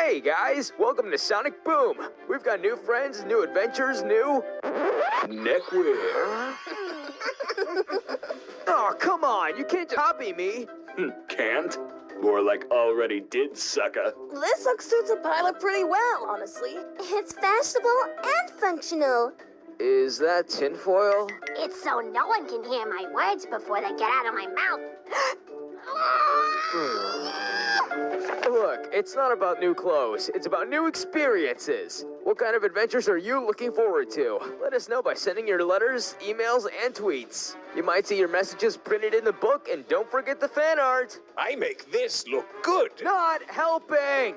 Hey guys, welcome to Sonic Boom. We've got new friends, new adventures, new... neckwear. Oh, come on, you can't copy me. Can't? More like already did, sucker. This look suits a pilot pretty well, honestly. It's fashionable and functional. Is that tinfoil? It's so no one can hear my words before they get out of my mouth. Look, it's not about new clothes. It's about new experiences. What kind of adventures are you looking forward to? Let us know by sending your letters, emails, and tweets. You might see your messages printed in the book, and don't forget the fan art. I make this look good. Not helping!